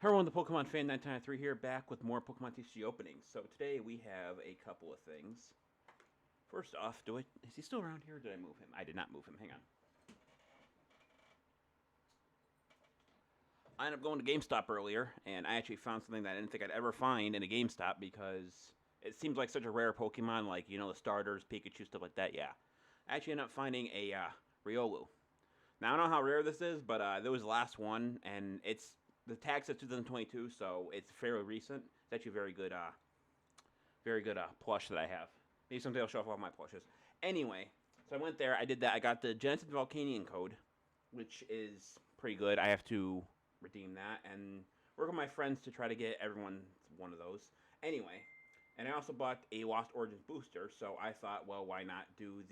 Everyone, the Pokemon Fan 993 here, back with more Pokemon TCG openings. So today we have a couple of things. First off, is he still around here or did I move him? I did not move him. Hang on. I ended up going to GameStop earlier, and I actually found something that I didn't think I'd ever find in a GameStop because it seems like such a rare Pokemon, like, the starters, Pikachu, stuff like that. Yeah. I actually ended up finding a Riolu. Now, I don't know how rare this is, but there was the last one, and the tag says 2022, so it's fairly recent. It's actually very good plush that I have. Maybe someday I'll show off all my plushes. Anyway, so I went there. I did that. I got the Genesis Volcanion code, which is pretty good. I have to redeem that and work with my friends to try to get everyone one of those. Anyway, and I also bought a Lost Origins booster. So I thought, well, why not do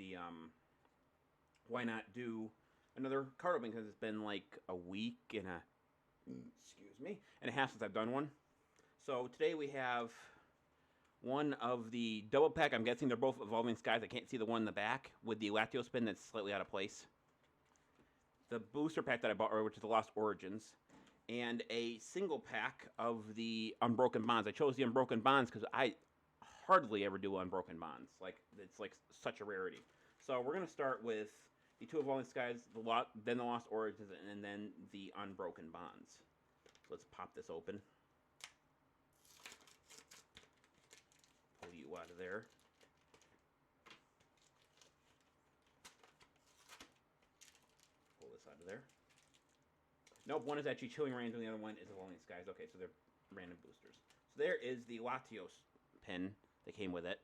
another card opening? Because it's been like a week and a excuse me and a half since I've done one. So today we have one of the double pack. I'm guessing they're both Evolving Skies. I can't see the one in the back with the Latios spin that's slightly out of place. The booster pack that I bought, which is the Lost Origins, and a single pack of the Unbroken Bonds. I chose the Unbroken Bonds because I hardly ever do Unbroken Bonds. Like, it's like such a rarity. So we're gonna start with the two Evolving Skies, then the Lost Origins, and then the Unbroken Bonds. Let's pop this open. Pull you out of there. Pull this out of there. Nope, one is actually Chilling Reigns and the other one is Evolving Skies. Okay, so they're random boosters. So there is the Latios pin that came with it.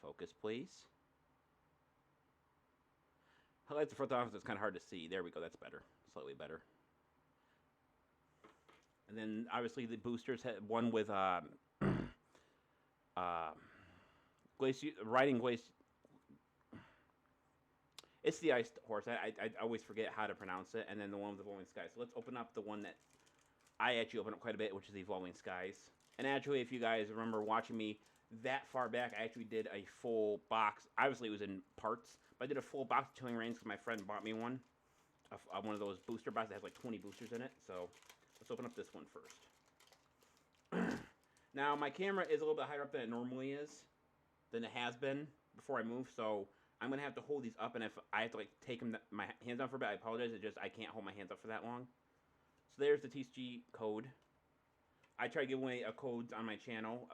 Focus, please. Highlights the front office. It's kind of hard to see. There we go. That's better. Slightly better. And then obviously the boosters had one with riding Glacier. It's the Ice Horse. I always forget how to pronounce it. And then the one with the Evolving Skies. So let's open up the one that I actually open up quite a bit, which is the Evolving Skies. And actually, if you guys remember watching me that far back, I actually did a full box. Obviously, it was in parts, but I did a full box of Chilling Reigns because my friend bought me one. One of those booster boxes that has like 20 boosters in it. So let's open up this one first. Now, my camera is a little bit higher up than it normally is, than it has been before I moved. So I'm going to have to hold these up, and if I have to like take my hands down for a bit, I apologize. It's just I can't hold my hands up for that long. So there's the TCG code. I try to give away a codes on my channel,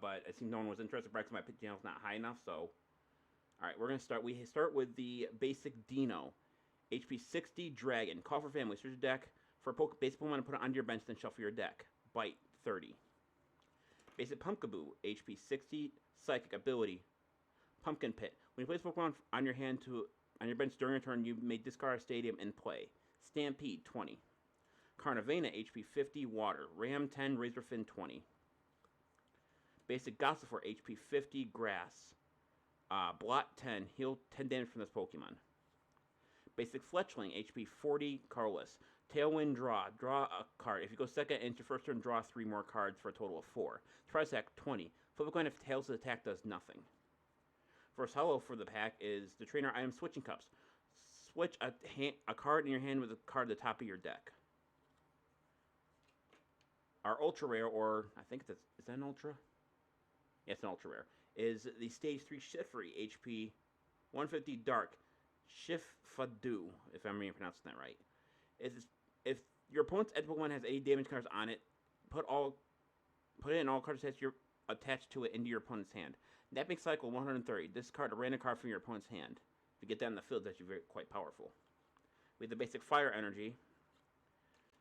but it seems no one was interested. Perhaps my channel's not high enough. So, all right, we're gonna start. We start with the basic Dino, HP 60 Dragon. Call for family. Search your deck for a basic Pokemon and put it onto your bench, then shuffle your deck. Bite 30. Basic Pumpkaboo, HP 60 Psychic Ability. Pumpkin Pit. When you place Pokemon on your bench during your turn, you may discard a stadium and play. Stampede 20. Carnivana, HP 50, Water. Ram 10, Razorfin 20. Basic Gossifleur, HP 50, Grass. Blot 10, heal 10 damage from this Pokemon. Basic Fletchling, HP 40, Carless. Tailwind Draw, draw a card. If you go second and it's your first turn, draw 3 more cards for a total of 4. Trisac 20. Flip a coin if Tails' attack does nothing. First hollow for the pack is the trainer item Switching Cups. Switch a card in your hand with a card at the top of your deck. Our ultra rare, or I think is that an ultra? Yeah, it's an ultra rare. Is the stage 3 Shiftry, HP 150 Dark Shifadu, if I'm pronouncing that right. If your opponent's edge Pokemon has any damage cards on it, put it in all cards attached to it into your opponent's hand. Napping Cycle 130. Discard a random card from your opponent's hand. If you get that in the field, that's actually quite powerful. We have the basic Fire Energy.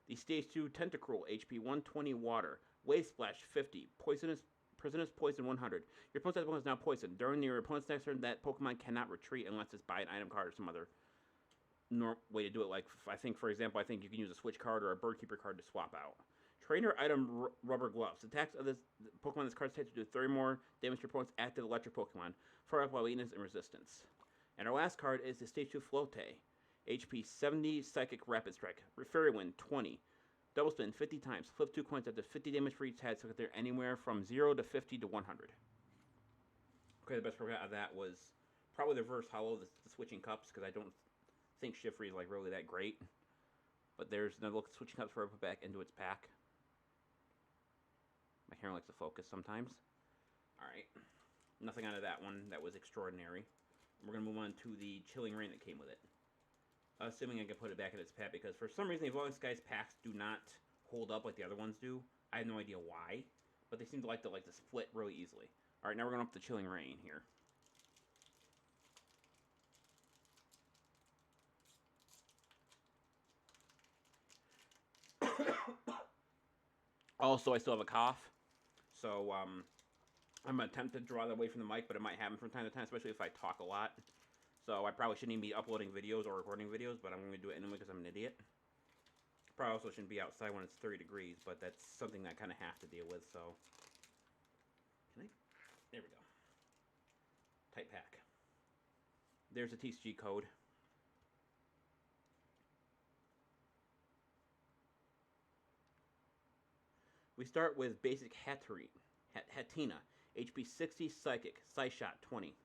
The Stage 2 Tentacruel, HP 120 Water. Wave Splash 50. Poisonous Poison 100. Your opponent's Pokemon is now poisoned. During your opponent's next turn, that Pokemon cannot retreat unless it's by an item card or some other way to do it. Like, for example, you can use a Switch card or a Bird Keeper card to swap out. Trainer item Rubber Gloves. Attacks of this Pokemon this card's attached to do 30 more damage to your opponent's active electric Pokemon. Fire up while weakness and resistance. And our last card is the Stage 2 Floate. HP 70 Psychic Rapid Strike. Fairy Wind 20. Double spin 50 times. Flip 2 coins after 50 damage for each head, so they're anywhere from 0 to 50 to 100. Okay, the best part out of that was probably the reverse hollow, the Switching Cups, because I don't think Shiftry is like really that great. But there's another look switching up for it put back into its pack. My camera likes to focus sometimes. Alright. Nothing out of that one. That was extraordinary. We're going to move on to the Chilling Rain that came with it. Assuming I can put it back in its pack, because for some reason the Evolving Skies packs do not hold up like the other ones do. I have no idea why, but they seem to like to split really easily. All right, now we're going up the Chilling Rain here. Also, I still have a cough, so I'm going to attempt to draw that away from the mic, but it might happen from time to time, especially if I talk a lot. So I probably shouldn't even be uploading videos or recording videos, but I'm going to do it anyway because I'm an idiot. Probably also shouldn't be outside when it's 30 degrees, but that's something that I kind of have to deal with, so. Can I? There we go. Tight pack. There's the TCG code. We start with basic Hatina, HP 60, Psychic, Psyshot 20.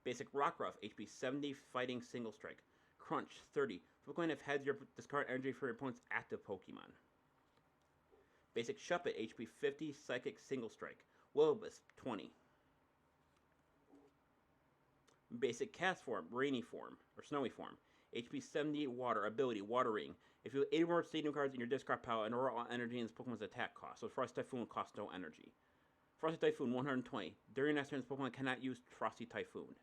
Basic Rockruff, HP 70, Fighting Single Strike. Crunch 30. Flip coin if heads, your discard energy for your opponent's active Pokemon. Basic Shuppet, HP 50, Psychic Single Strike. Will-O-Wisp 20. Basic Cast Form, Rainy Form, or Snowy Form. HP 70, Water, Ability, Water Ring. If you have 80 more stadium cards in your discard pile, and overall energy in this Pokemon's attack cost. So Frosty Typhoon will cost no energy. Frosty Typhoon 120. During next turn, this Pokemon cannot use Frosty Typhoon.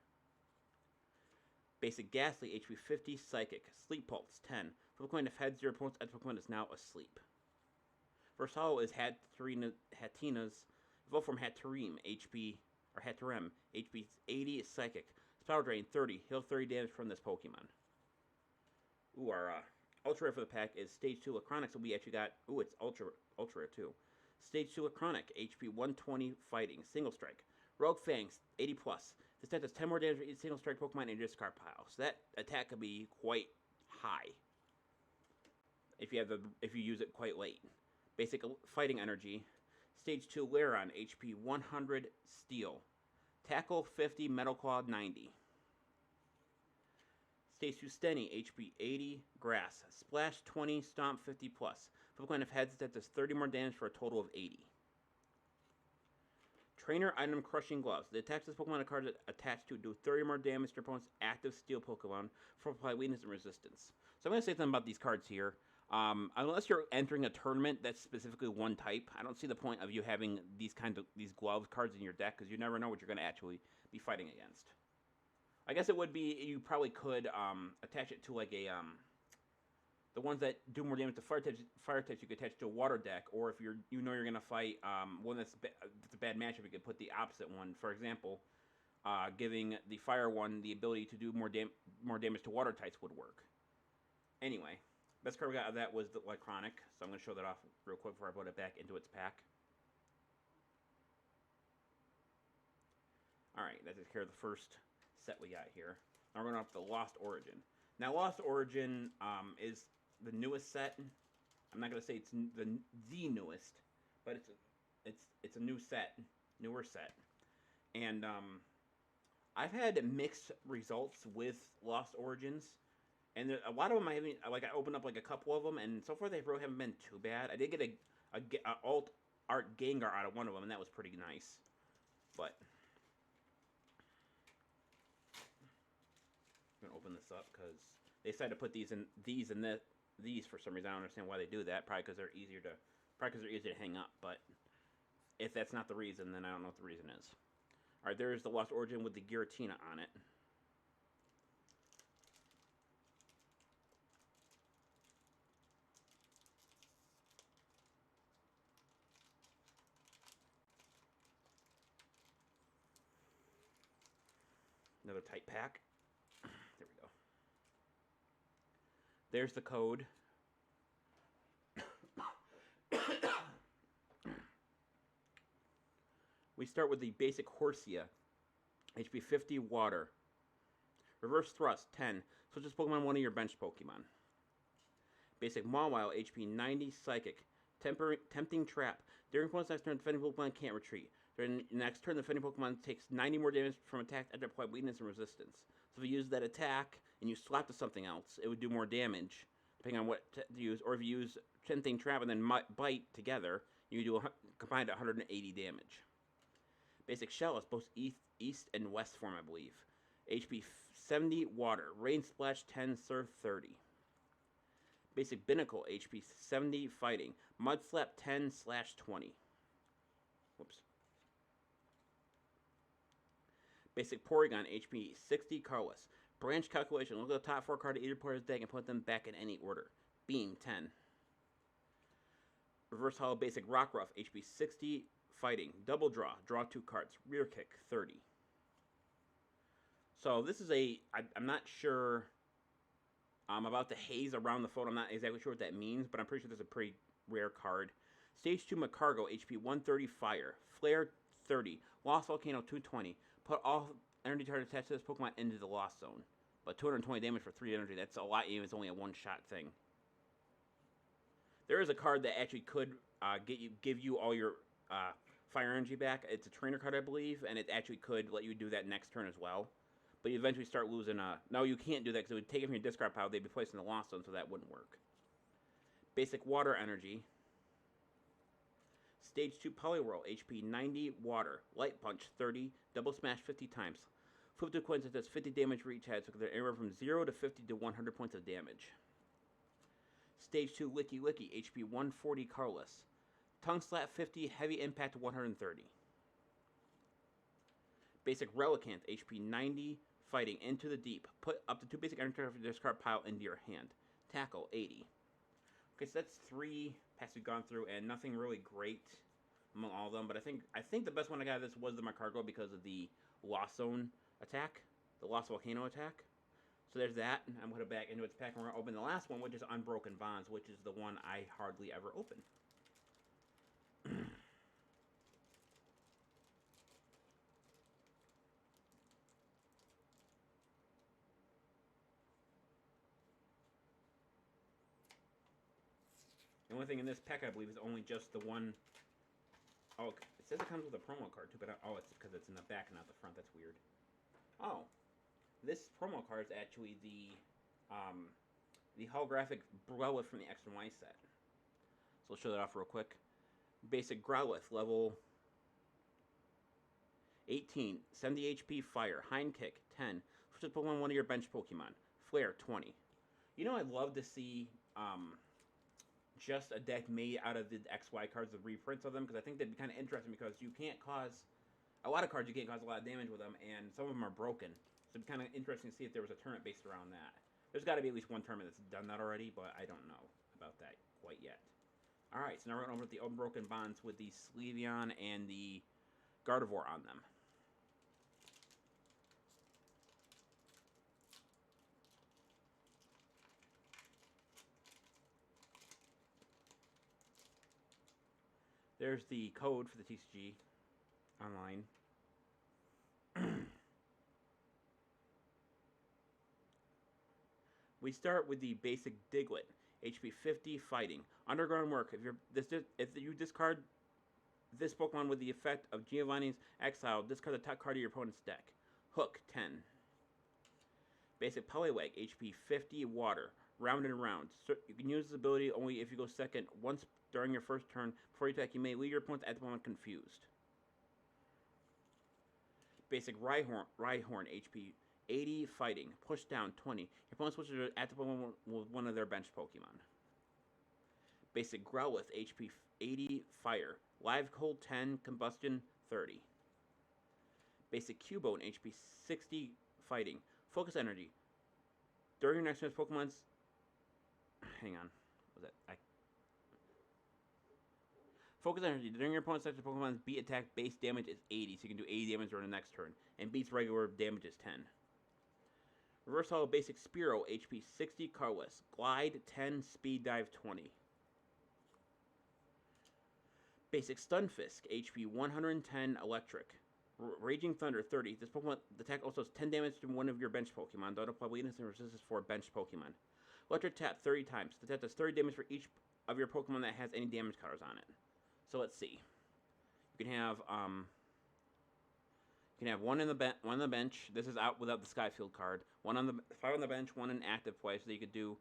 Basic Ghastly, HP 50, Psychic. Sleep Pulse 10. Flip a coin if heads, your opponent's active Pokemon is now asleep. First hollow is Hatina's Evolve from Hatterene, Hatterem, HP 80, Psychic. Power Drain 30. Heal 30 damage from this Pokemon. Ooh, our ultra rare for the pack is Stage 2 Lacronic, so we actually got, ooh, it's ultra rare too. Stage 2 Lacronic, HP 120 Fighting, Single Strike. Rogue Fangs, 80 plus. This attack does 10 more damage for each single strike Pokemon in your discard pile. So that attack could be quite high if you use it quite late. Basic Fighting Energy, Stage 2 Lairon, HP 100 Steel. Tackle 50, Metal Claw 90. Stage 2 Stenny, HP 80, Grass. Splash 20, Stomp 50 plus. Pokemon if heads, that does 30 more damage for a total of 80. Trainer Item Crushing Gloves. The attacks this Pokemon card attached to do 30 more damage to your opponent's active Steel Pokemon for apply weakness and resistance. So I'm going to say something about these cards here. Unless you're entering a tournament that's specifically one type, I don't see the point of you having these glove cards in your deck, because you never know what you're going to actually be fighting against. I guess it would be, you probably could attach it to like a the ones that do more damage to fire types you could attach to a water deck, or if you're going to fight one that's a bad matchup, you could put the opposite one. For example, giving the fire one the ability to do more damage to water types would work. Anyway, best card we got out of that was the Lacronic, so I'm going to show that off real quick before I put it back into its pack. Alright, that takes care of the first set we got here. Now we're going off the Lost Origin. Now, Lost Origin is the newest set. I'm not going to say it's the newest, but it's a new set, newer set. And I've had mixed results with Lost Origins. And a lot of them I opened up like a couple of them, and so far they really haven't been too bad. I did get a alt art Gengar out of one of them, and that was pretty nice. But I'm gonna open this up because they decided to put these for some reason. I don't understand why they do that. Probably because they're easier to hang up. But if that's not the reason, then I don't know what the reason is. All right, there's the Lost Origin with the Giratina on it. Another tight pack. There we go. There's the code. We start with the basic Horsia. HP 50 Water. Reverse Thrust 10. Switch this Pokemon one of your bench Pokemon. Basic Mawile HP 90 Psychic. Tempting Trap. During opponent's next turn, defending Pokemon can't retreat. During the next turn, the defending Pokemon takes 90 more damage from attacks after apply weakness and resistance. So if you use that attack and you swap to something else, it would do more damage. depending on what to use, or if you use Chin-Thing Trap and then Bite together, you do combined 180 damage. Basic Shell is both east and west form, I believe. HP 70 Water, Rain Splash 10, Surf 30. Basic Binnacle, HP 70 Fighting, Mud Slap 10 / 20. Whoops. Basic Porygon, HP 60 Carless. Branch Calculation, look at the top 4 cards of either player's deck and put them back in any order. Beam 10. Reverse Hollow Basic Rockruff, HP 60 Fighting, Double Draw, draw 2 cards, Rear Kick 30. So this is I'm not sure about the haze around the phone. I'm not exactly sure what that means, but I'm pretty sure this is a pretty rare card. Stage 2 Macargo, HP 130 Fire, Flare 30, Lost Volcano 220. Put all energy targets attached to this Pokemon into the Lost Zone. But 220 damage for 3 energy, that's a lot, even if it's only a one-shot thing. There is a card that actually could give you all your fire energy back. It's a trainer card, I believe, and it actually could let you do that next turn as well. But you eventually start losing. No, you can't do that because it would take it from your discard pile. They'd be placed in the Lost Zone, so that wouldn't work. Basic Water Energy. Stage 2 Poliwhirl, HP 90 Water, Light Punch 30, Double Smash 50 times. Flip 2 coins that does 50 damage for each head, so they're anywhere from 0 to 50 to 100 points of damage. Stage 2 Licky Licky, HP 140 Carless. Tongue Slap 50, Heavy Impact 130. Basic Relicanth, HP 90, Fighting, Into the Deep. Put up to 2 basic energy from your discard pile into your hand. Tackle 80. Okay, so that's 3 packs we've gone through, and nothing really great among all of them. But I think the best one I got of this was the Macargo because of the Lost Zone attack, the Lost Volcano attack. So there's that. I'm going to back into its pack, and we're going to open the last one, which is Unbroken Bonds, which is the one I hardly ever open. The only thing in this pack, I believe, is only just the one. Oh, it says it comes with a promo card too, but oh, it's because it's in the back and not the front. That's weird. Oh, this promo card is actually the holographic Growlithe from the X and Y set. So I'll show that off real quick. Basic Growlithe, level 18, 70 HP, Fire, Hind Kick 10. Switch to Pokemon one of your bench Pokemon. Flare 20. You know, I'd love to see just a deck made out of the XY cards, the reprints of them, because I think they'd be kind of interesting because you can't cause a lot of cards, you can't cause a lot of damage with them, and some of them are broken. So it'd be kind of interesting to see if there was a tournament based around that. There's got to be at least one tournament that's done that already, but I don't know about that quite yet. Alright, so now we're going over to the Unbroken Bonds with the Sleeveon and the Gardevoir on them. There's the code for the TCG online. We start with the basic Diglett, HP 50, Fighting. Underground Work. If you discard this Pokemon with the effect of Giovanni's Exile, discard the top card of your opponent's deck. Hook 10. Basic Poliwag, HP 50, Water. Round and Round. So you can use this ability only if you go second once during your first turn. Before you attack, you may leave your opponent's at the moment confused. Basic Rhyhorn, HP 80, Fighting. Push down 20. Your opponent switches at the moment with one of their bench Pokemon. Basic Growlithe, HP 80, Fire. Live Cold 10, Combustion 30. Basic Cubone, HP 60, Fighting. Focus Energy. During your next turn's Pokemon's... Hang on. What was that? Focus Energy. During your opponent's next Pokemon's beat attack base damage is 80, so you can do 80 damage during the next turn. And beats regular damage is 10. Reverse Hollow Basic Spearow, HP 60, Carless. Glide 10, Speed Dive 20. Basic Stunfisk, HP 110, Electric. Raging Thunder 30. This Pokemon attack also does 10 damage to one of your bench Pokemon. Don't apply weakness and resistance for bench Pokemon. Electric Tap 30 times. The tap does 30 damage for each of your Pokemon that has any damage counters on it. So let's see. You can have one on the bench. This is out without the Skyfield card. 5 on the bench, 1 in active play, so that you could do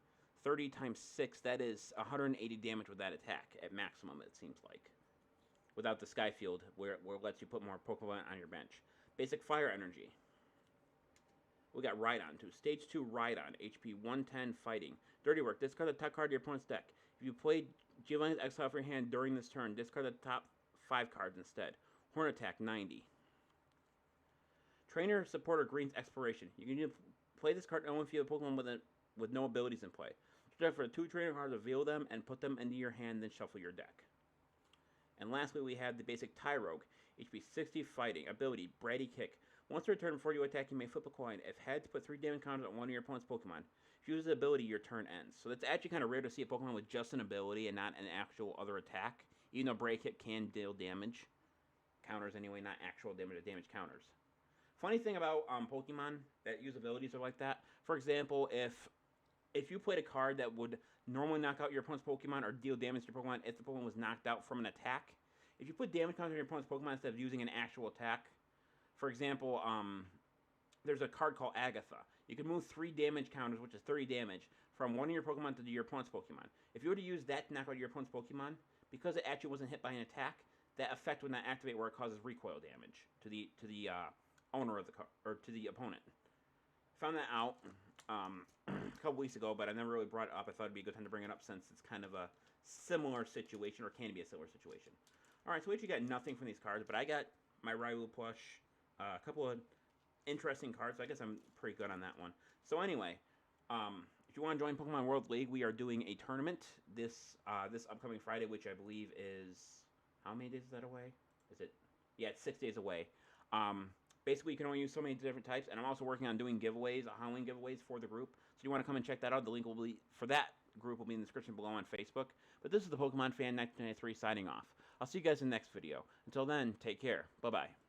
30 times 6, that is 180 damage with that attack at maximum, it seems like. Without the Sky Field, where it lets you put more Pokemon on your bench. Basic Fire Energy. We got Rhydon too. Stage 2 Rhydon, HP 110 Fighting. Dirty Work, discard the top card of your opponent's deck. If you play Giovanni's Exile from your hand during this turn, discard the top 5 cards instead. Horn Attack 90. Trainer Supporter Green's Exploration. You can play this card only if you have a Pokemon with no abilities in play. Search for 2 trainer cards, reveal them, and put them into your hand, then shuffle your deck. And lastly, we have the basic Tyrogue, HP 60 Fighting. Ability, Bratty Kick. Once per turn before you attack, you may flip a coin. If heads, put 3 damage counters on one of your opponent's Pokemon. If you use the ability, your turn ends. So that's actually kind of rare to see a Pokemon with just an ability and not an actual other attack. Even though Bratty Kick can deal damage. Counters anyway, not actual damage, but damage counters. Funny thing about Pokemon that use abilities are like that. For example, if you played a card that would normally knock out your opponent's Pokemon or deal damage to your Pokemon if the Pokemon was knocked out from an attack, if you put damage counters on your opponent's Pokemon instead of using an actual attack, for example, there's a card called Agatha. You can move 3 damage counters, which is 30 damage, from one of your Pokemon to your opponent's Pokemon. If you were to use that to knock out your opponent's Pokemon, because it actually wasn't hit by an attack, that effect would not activate where it causes recoil damage to the owner of the card, or to the opponent. Found that out a couple weeks ago, but I never really brought it up. I thought it'd be a good time to bring it up since it's kind of a similar situation, or can be a similar situation. Alright, so we actually got nothing from these cards, but I got my Raiwu plush, a couple of interesting cards, so I guess I'm pretty good on that one. So anyway, if you want to join Pokemon World League, we are doing a tournament this upcoming Friday, which I believe is, how many days is that away? Is it? Yeah, it's 6 days away. Basically, you can only use so many different types, and I'm also working on doing giveaways, Halloween giveaways for the group. So if you want to come and check that out, the link will be, for that group will be in the description below on Facebook. But this is the Pokemon Fan 1993 signing off. I'll see you guys in the next video. Until then, take care. Bye-bye.